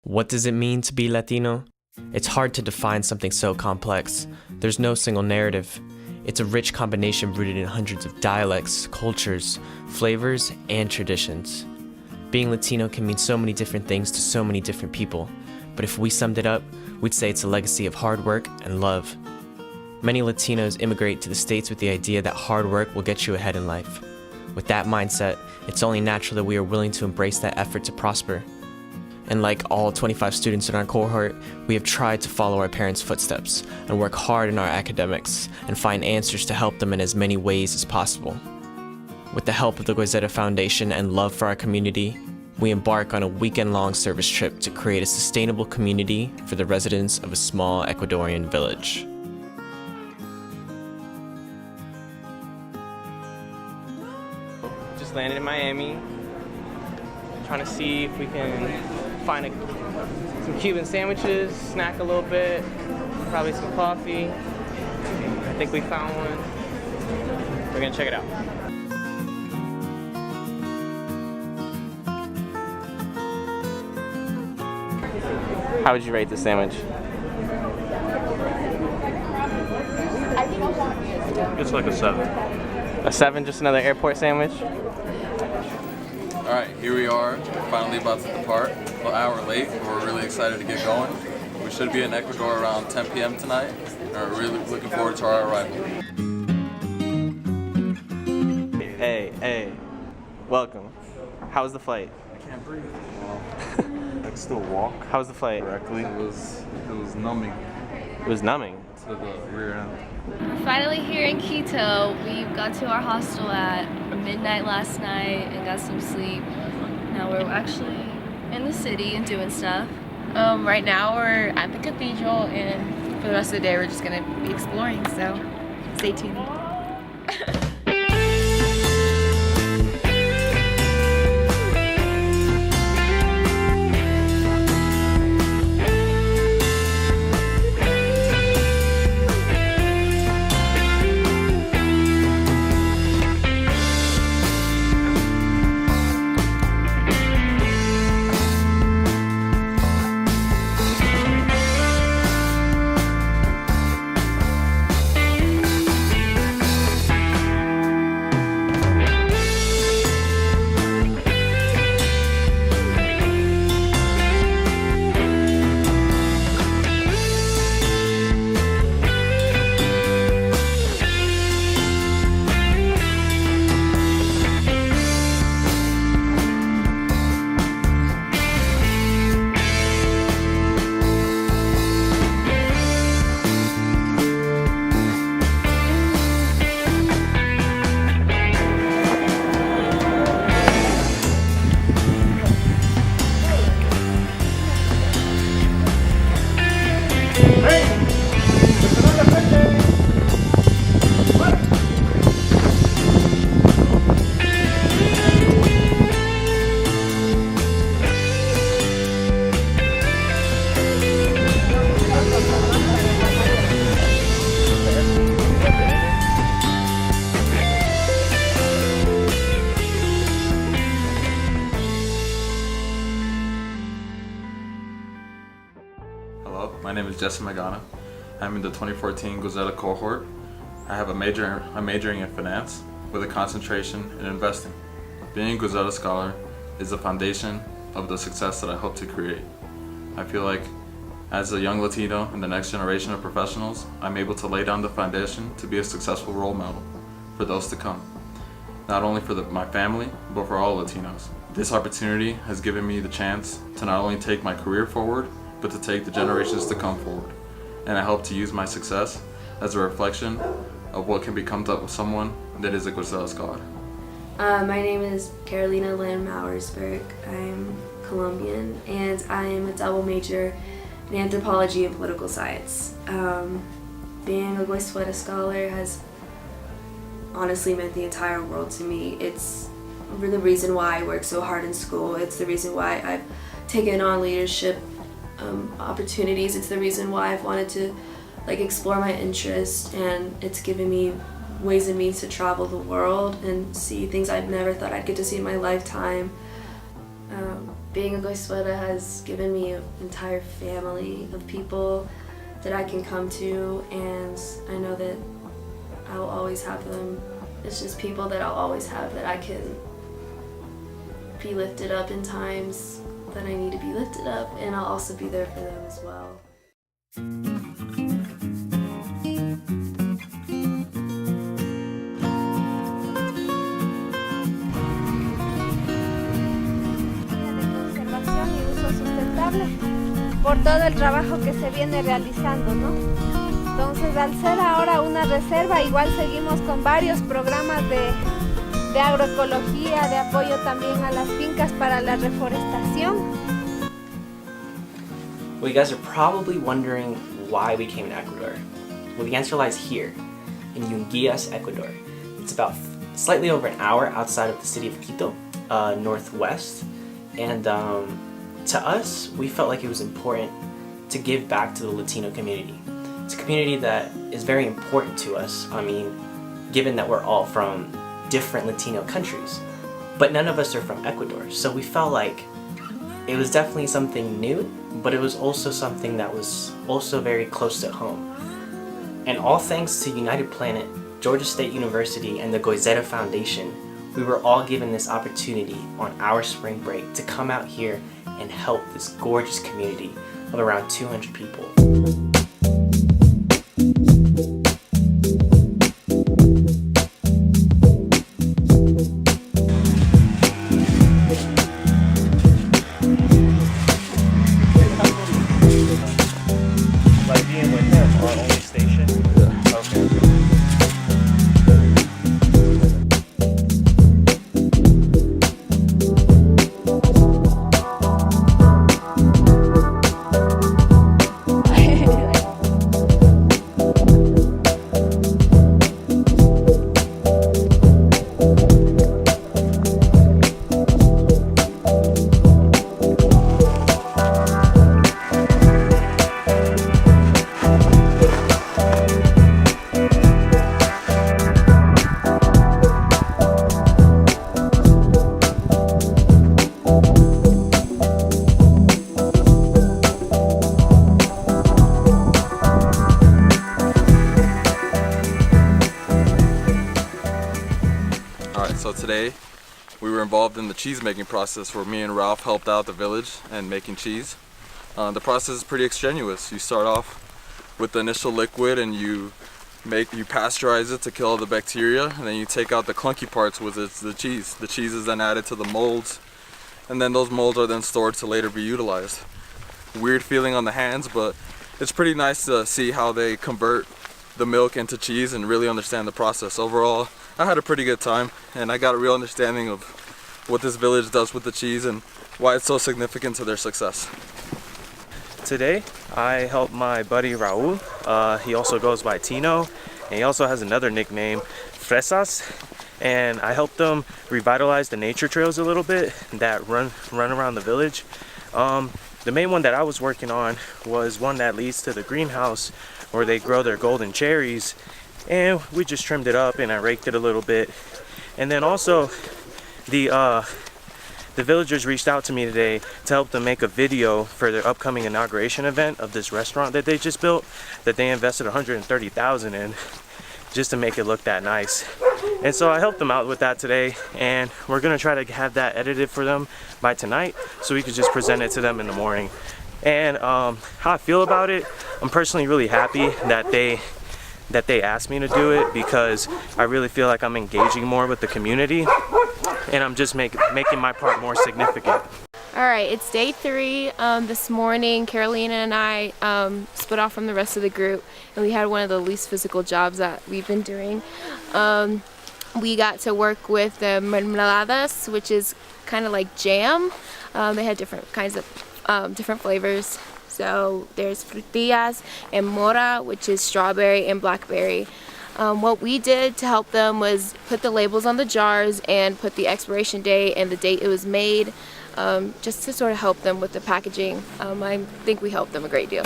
What does it mean to be Latino? It's hard to define something so complex. There's no single narrative. It's a rich combination rooted in hundreds of dialects, cultures, flavors, and traditions. Being Latino can mean so many different things to so many different people, but if we summed it up, we'd say it's a legacy of hard work and love. Many Latinos immigrate to the States with the idea that hard work will get you ahead in life. With that mindset, it's only natural that we are willing to embrace that effort to prosper. And like all 25 students in our cohort, we have tried to follow our parents' footsteps and work hard in our academics and find answers to help them in as many ways as possible. With the help of the Guizeta Foundation and love for our community, we embark on a weekend-long service trip to create a sustainable community for the residents of a small Ecuadorian village. Just landed in Miami, trying to see if we can find some Cuban sandwiches, snack a little bit, probably some coffee. I think we found one. We're gonna check it out. How would you rate this sandwich? It's like a 7. A 7, just another airport sandwich? Alright, here we are, finally about to depart. We're an hour late, but we're really excited to get going. We should be in Ecuador around 10 p.m. tonight, and we're really looking forward to our arrival. Hey, welcome. How was the flight? I can't breathe. I can still walk. How was the flight? Correctly. It was numbing It was numbing. to the rear end. We're finally here in Quito. We got to our hostel at midnight last night and got some sleep. Now we're actually in the city and doing stuff. Right now we're at the cathedral, and for the rest of the day we're just gonna be exploring, so stay tuned. Hello, my name is Jesse Magana. I'm in the 2014 Guizeta cohort. I have I'm majoring in finance with a concentration in investing. Being a Guizeta scholar is the foundation of the success that I hope to create. I feel like as a young Latino in the next generation of professionals, I'm able to lay down the foundation to be a successful role model for those to come. Not only for my family, but for all Latinos. This opportunity has given me the chance to not only take my career forward, but to take the generations to come forward. And I hope to use my success as a reflection of what can become of someone that is a Guizeta scholar. My name is Carolina Lynn Mauersberg. I'm Colombian, and I am a double major in anthropology and political science. Being a Guizeta scholar has honestly meant the entire world to me. It's the reason why I work so hard in school. It's the reason why I've taken on leadership opportunities. It's the reason why I've wanted to explore my interest, and it's given me ways and means to travel the world and see things I'd never thought I'd get to see in my lifetime. being a Goizueta has given me an entire family of people that I can come to, and I know that I will always have them. It's just people that I'll always have that I can be lifted up in times that I need to be lifted up, and I'll also be there for them as well. Conservación y uso sustentable por todo el trabajo que se viene realizando, ¿no? Entonces, al ser ahora una reserva, igual seguimos con varios programas de agroecología, de apoyo también a las fincas para la reforestación. Well, you guys are probably wondering why we came to Ecuador. Well, the answer lies here, in Yunguillas, Ecuador. It's about slightly over an hour outside of the city of Quito, northwest. And to us, we felt like it was important to give back to the Latino community. It's a community that is very important to us. I mean, given that we're all from different Latino countries, but none of us are from Ecuador. So we felt like it was definitely something new, but it was also something that was also very close to home. And all thanks to United Planet, Georgia State University, and the Goizueta Foundation, we were all given this opportunity on our spring break to come out here and help this gorgeous community of around 200 people. Like being with him on only station? Yeah. Okay. Alright, so today we were involved in the cheese making process where me and Ralph helped out the village and making cheese. The process is pretty extraneous. You start off with the initial liquid and you pasteurize it to kill all the bacteria, and then you take out the clunky parts, which is the cheese. The cheese is then added to the molds, and then those molds are then stored to later be utilized. Weird feeling on the hands, but it's pretty nice to see how they convert the milk into cheese and really understand the process. Overall, I had a pretty good time, and I got a real understanding of what this village does with the cheese and why it's so significant to their success. Today, I helped my buddy Raul. He also goes by Tino, and he also has another nickname, Fresas. And I helped them revitalize the nature trails a little bit that run around the village. The main one that I was working on was one that leads to the greenhouse where they grow their golden cherries, and we just trimmed it up and I raked it a little bit. And then also the villagers reached out to me today to help them make a video for their upcoming inauguration event of this restaurant that they just built, that they invested $130,000 in just to make it look that nice. And so I helped them out with that today, and we're gonna try to have that edited for them by tonight so we could just present it to them in the morning. And how I feel about it, I'm personally really happy that they asked me to do it, because I really feel like I'm engaging more with the community and I'm just making my part more significant. All right, it's day 3. This morning, Carolina and I split off from the rest of the group, and we had one of the least physical jobs that we've been doing. We got to work with the mermeladas, which is kind of like jam. They had different kinds of different flavors. So there's frutillas and mora, which is strawberry and blackberry. What we did to help them was put the labels on the jars and put the expiration date and the date it was made, just to sort of help them with the packaging. I think we helped them a great deal.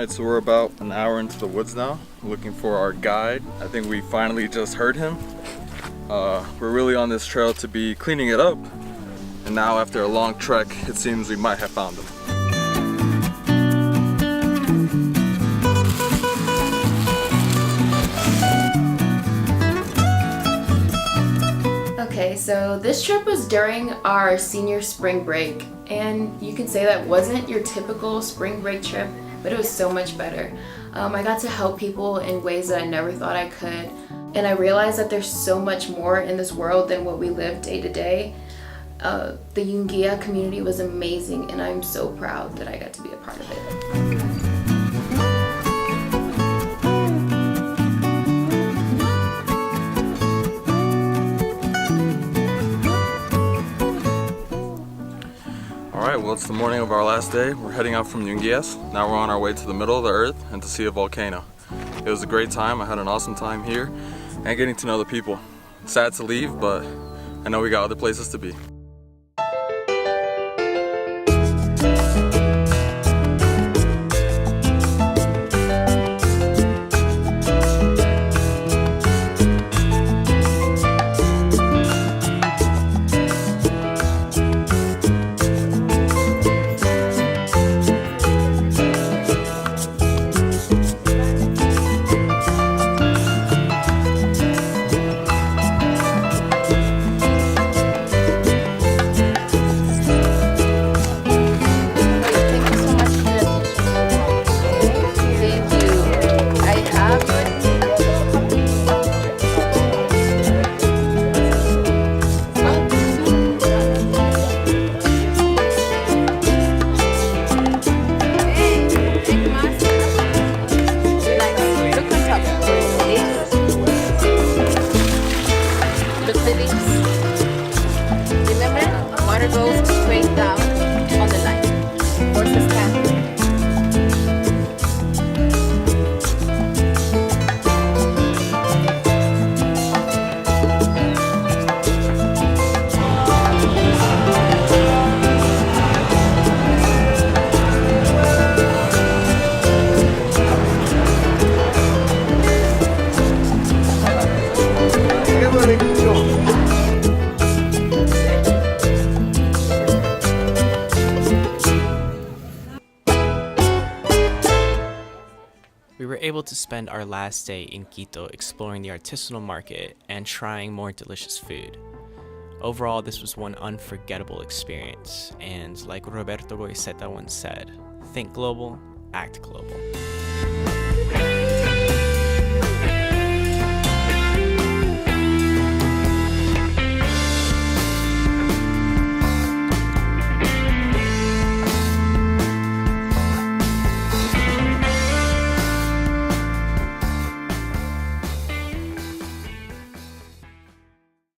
Alright, so we're about an hour into the woods now, looking for our guide. I think we finally just heard him. We're really on this trail to be cleaning it up, and now after a long trek, it seems we might have found him. Okay, so this trip was during our senior spring break, and you can say that wasn't your typical spring break trip, but it was so much better. I got to help people in ways that I never thought I could, and I realized that there's so much more in this world than what we live day to day. The Yungia community was amazing, and I'm so proud that I got to be a part of it. Alright, well it's the morning of our last day. We're heading out from Yungias. Now we're on our way to the middle of the earth and to see a volcano. It was a great time. I had an awesome time here and getting to know the people. Sad to leave, but I know we got other places to be. Goes straight down on the line. Horses can. We were able to spend our last day in Quito exploring the artisanal market and trying more delicious food. Overall, this was one unforgettable experience, and like Roberto Goiceta once said, think global, act global.